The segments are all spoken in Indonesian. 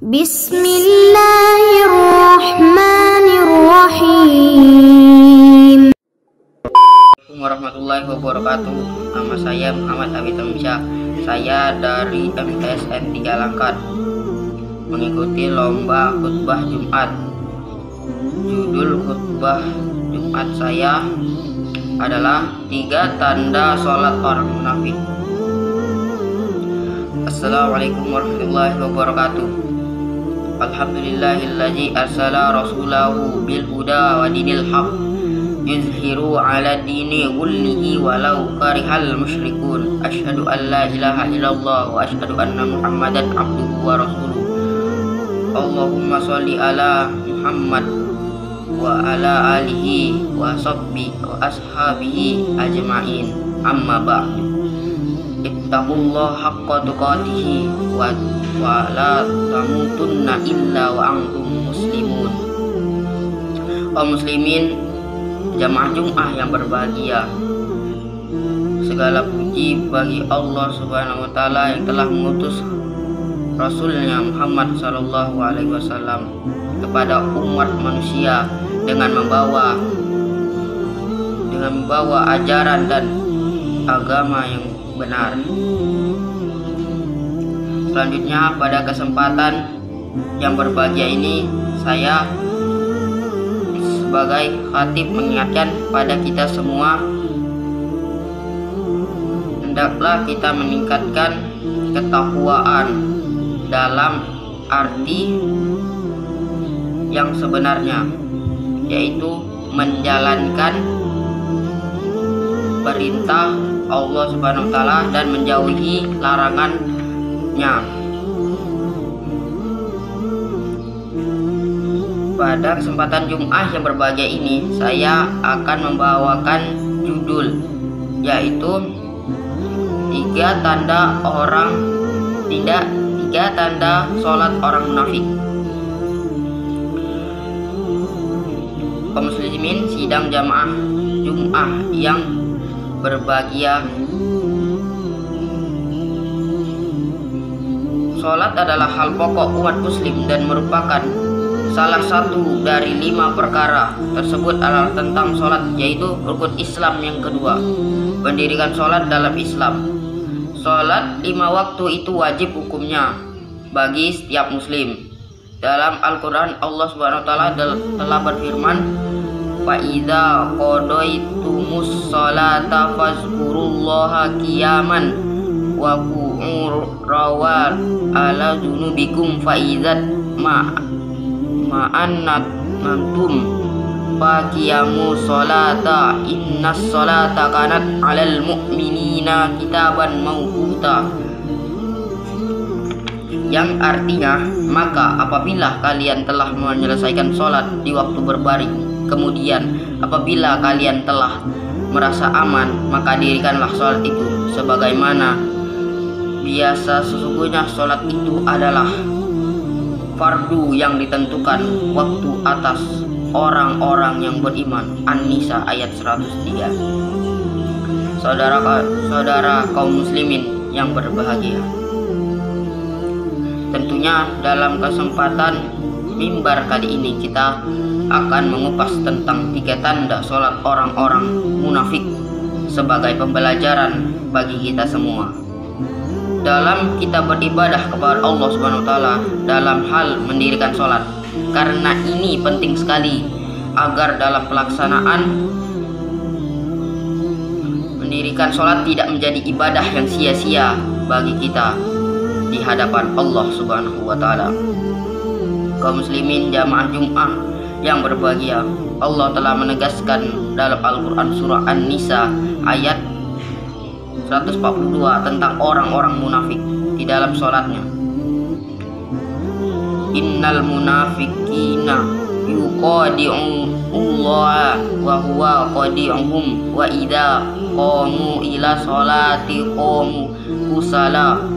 Bismillahirrahmanirrahim. Assalamualaikum warahmatullahi wabarakatuh. Nama saya Muhammad Habib Tamsyah. Saya dari MTSN 3 Langkat, mengikuti lomba khutbah Jumat. Judul khutbah Jumat saya adalah 3 tanda sholat orang munafik. Assalamualaikum warahmatullahi wabarakatuh. Alhamdulillahilladzi arsala rasulahu bil huda wa dinil haq yuzhiru ala dini kullihi walau karihal musyrikun. Asyhadu an la ilaha illallah wa asyhadu anna muhammadan abduhu wa rasuluh. Allahumma sholli ala Muhammad wa ala alihi wa sahbihi wa ashabihi ajma'in. Amma ba'du. Ittaqullaha haqqa tuqatih wa la tamutunna illa wa antum muslimun. Kaum muslimin, jamaah Jum'ah yang berbahagia, segala puji bagi Allah Subhanahu wa taala yang telah mengutus Rasulnya Muhammad sallallahu alaihi wasallam kepada umat manusia dengan membawa ajaran dan agama yang benar. Selanjutnya, pada kesempatan yang berbahagia ini, saya sebagai khatib mengingatkan pada kita semua, hendaklah kita meningkatkan ketakwaan dalam arti yang sebenarnya, yaitu menjalankan perintah Allah Subhanahu wa taala dan menjauhi larangannya. Pada kesempatan Jum'ah yang berbahagia ini, saya akan membawakan judul, yaitu 3 tanda sholat orang munafik. Kaum muslimin sidang jamaah Jum'ah yang berbahagia, sholat adalah hal pokok umat muslim dan merupakan salah satu dari 5 perkara tersebut adalah tentang sholat, yaitu rukun Islam yang kedua, pendirikan sholat dalam Islam. Sholat 5 waktu itu wajib hukumnya bagi setiap muslim. Dalam Al-Quran, Allah Subhanahu wa taala telah berfirman, fa idza qadaitumus sholata fazkurullaha qiyaman wa qu'udan ala junubikum fa idzat ma'annatum faqiyamu sholata innas sholata kanat 'alal mu'minina kitaban mawquta. Yang artinya, maka apabila kalian telah menyelesaikan sholat di waktu berbaring, kemudian apabila kalian telah merasa aman, maka dirikanlah sholat itu sebagaimana biasa. Sesungguhnya sholat itu adalah fardu yang ditentukan waktu atas orang-orang yang beriman. An-Nisa ayat 103. Saudara kaum muslimin yang berbahagia, tentunya dalam kesempatan mimbar kali ini kita akan mengupas tentang 3 tanda sholat orang-orang munafik sebagai pembelajaran bagi kita semua dalam kita beribadah kepada Allah Subhanahu wa taala dalam hal mendirikan sholat. Karena ini penting sekali agar dalam pelaksanaan mendirikan sholat tidak menjadi ibadah yang sia-sia bagi kita di hadapan Allah Subhanahu wa taala. Kaum muslimin jamaah Jum'ah yang berbahagia, Allah telah menegaskan dalam Al-Quran surah An-Nisa ayat 142 tentang orang-orang munafik di dalam sholatnya. Innal munafiqina yuqadi'ullaha wa huwa qadi'uhum wa idza qamu ila sholati qamu kusala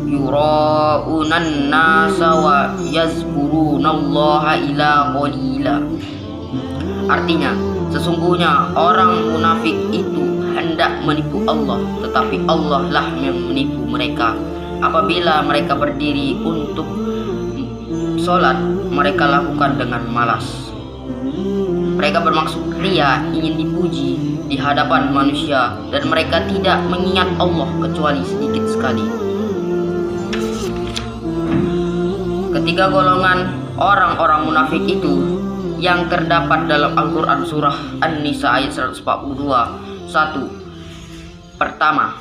yura'unan nasa wa yazkurunallaha ila qalila. Artinya, sesungguhnya orang munafik itu hendak menipu Allah, tetapi Allah lah yang menipu mereka apabila mereka berdiri untuk sholat mereka lakukan dengan malas. Mereka bermaksud ria, ingin dipuji di hadapan manusia, dan mereka tidak mengingat Allah kecuali sedikit sekali. Ketiga golongan orang-orang munafik itu yang terdapat dalam Al-Quran surah An-Nisa ayat 142. 1. Pertama,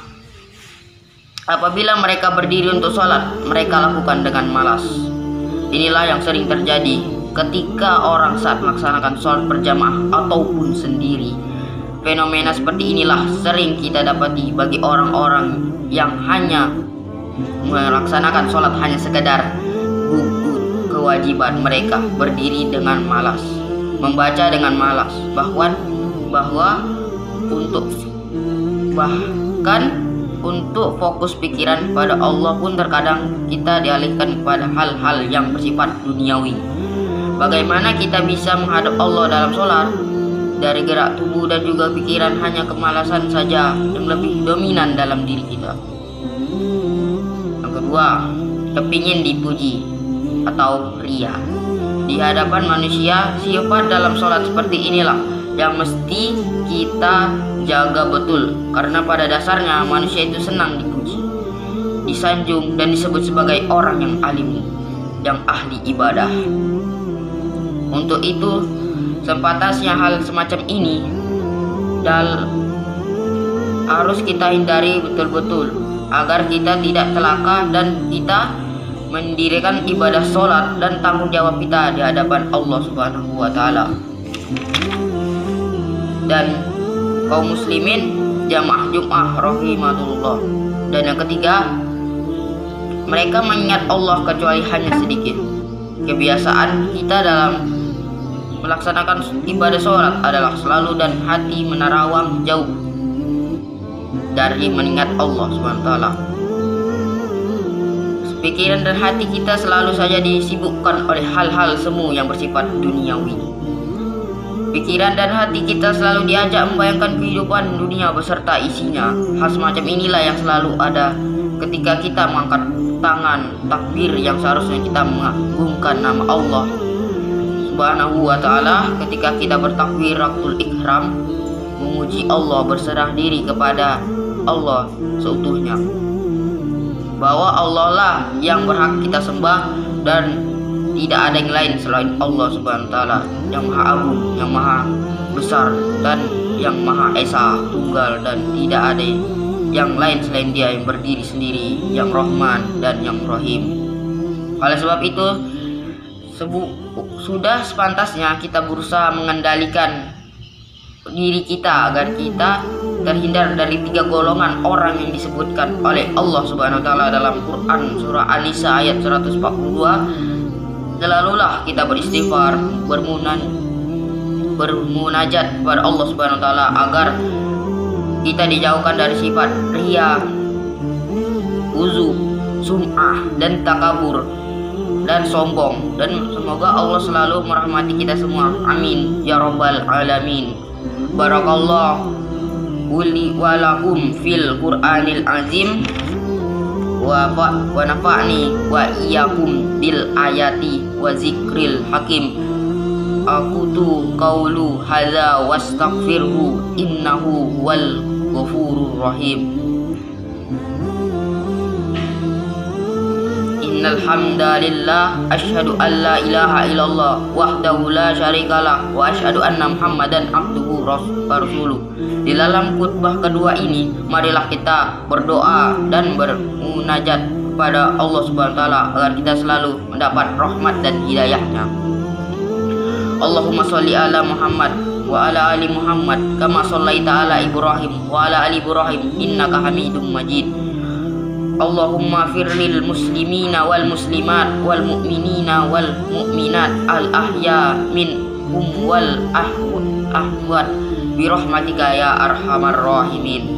apabila mereka berdiri untuk sholat, mereka lakukan dengan malas. Inilah yang sering terjadi ketika orang saat melaksanakan sholat berjamaah ataupun sendiri. Fenomena seperti inilah sering kita dapati bagi orang-orang yang hanya melaksanakan sholat hanya sekedar gugur kewajiban mereka, berdiri dengan malas, membaca dengan malas, bahkan untuk fokus pikiran pada Allah pun terkadang kita dialihkan kepada hal-hal yang bersifat duniawi. Bagaimana kita bisa menghadap Allah dalam sholat? Dari gerak tubuh dan juga pikiran hanya kemalasan saja yang lebih dominan dalam diri kita. Yang kedua, kepingin dipuji atau ria. Di hadapan manusia, sifat dalam sholat seperti inilah yang mesti kita jaga betul, karena pada dasarnya manusia itu senang dipuji, disanjung, dan disebut sebagai orang yang alim, yang ahli ibadah. Untuk itu, sepantasnya hal semacam ini harus kita hindari betul-betul agar kita tidak celaka dan kita mendirikan ibadah sholat dan tanggung jawab kita di hadapan Allah Subhanahu wa Ta'ala. Dan kaum muslimin jamaah Jum'ah rahimatullah. Dan yang ketiga, mereka mengingat Allah kecuali hanya sedikit. Kebiasaan kita dalam melaksanakan ibadah sholat adalah selalu dan hati menerawang jauh dari mengingat Allah SWT. Pikiran dan hati kita selalu saja disibukkan oleh hal-hal semu yang bersifat duniawi. Pikiran dan hati kita selalu diajak membayangkan kehidupan dunia beserta isinya. Hal semacam inilah yang selalu ada ketika kita mengangkat tangan takbir yang seharusnya kita mengagungkan nama Allah Subhanahu wa Ta'ala. Ketika kita bertakbiratul ihram, memuji Allah, berserah diri kepada Allah seutuhnya, bahwa Allah lah yang berhak kita sembah dan tidak ada yang lain selain Allah Subhanahu wa Ta'ala, yang maha agung, yang maha besar, dan yang maha esa tunggal, dan tidak ada yang lain selain Dia yang berdiri sendiri, yang Rahman dan yang Rahim. Oleh sebab itu, sudah sepantasnya kita berusaha mengendalikan diri kita agar kita terhindar dari tiga golongan orang yang disebutkan oleh Allah Subhanahu wa Ta'ala dalam Quran surah An-Nisa ayat 142. Selalulah kita beristighfar, bermunajat kepada Allah Subhanahu wa Ta'ala agar kita dijauhkan dari sifat riya, uzub, sum'ah, dan takabur dan sombong. Dan semoga Allah selalu merahmati kita semua. Amin ya rabbal alamin. Barakallahu li wa lakum fil Qur'anil azim wa nafa'ni wa iyyakum bil ayati wa zikril hakim. Aqutu qawlu hadza wastaghfirhu innahu wal ghafurur rahim. Innal hamdalillah asyhadu an la ilaha illallah wahdahu la syarikalah wa asyhadu anna Muhammadan abduhu wa rasuluh. Di dalam khutbah kedua ini, marilah kita berdoa dan bermunajat kepada Allah Subhanahu wa Ta'ala agar kita selalu mendapat rahmat dan hidayahnya. Allahumma sholli ala Muhammad wa ala ali Muhammad kama shallaita ala Ibrahim wa ala ali Ibrahim innaka Hamidum Majid. Allahumma firlil muslimina wal muslimat wal mu'minina wal mu'minat al ahya minhum wal ahwat birahmatika ya arhamar rahimin.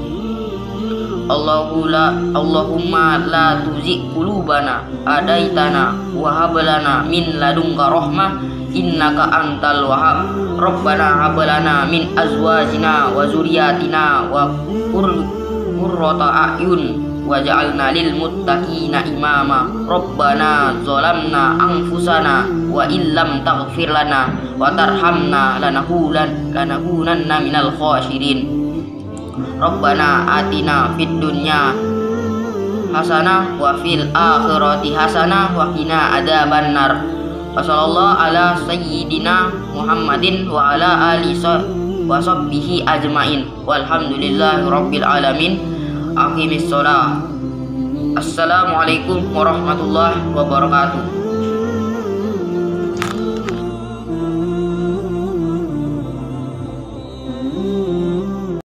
Allahumma la tuzigh qulubana adaitana wa hab lana min ladunka rahmah innaka antal wahhab. Rabbana hab lana min azwajina wa zurriyyatina wa qurrata a'yun waj'alna lil muttaqina imama. Rabbana zalamna anfusana wa illam taghfir lana wa tarhamna lanakunanna minal khasirin. Rabbana atina fid dunya hasanah wa fil akhirati hasanah wa qina adzabannar. Wa sallallahu ala sayyidina Muhammadin wa ala alihi wa sahbihi ajmain. Walhamdulillahi rabbil alamin. Aqimis shalah. Assalamualaikum warahmatullahi wabarakatuh.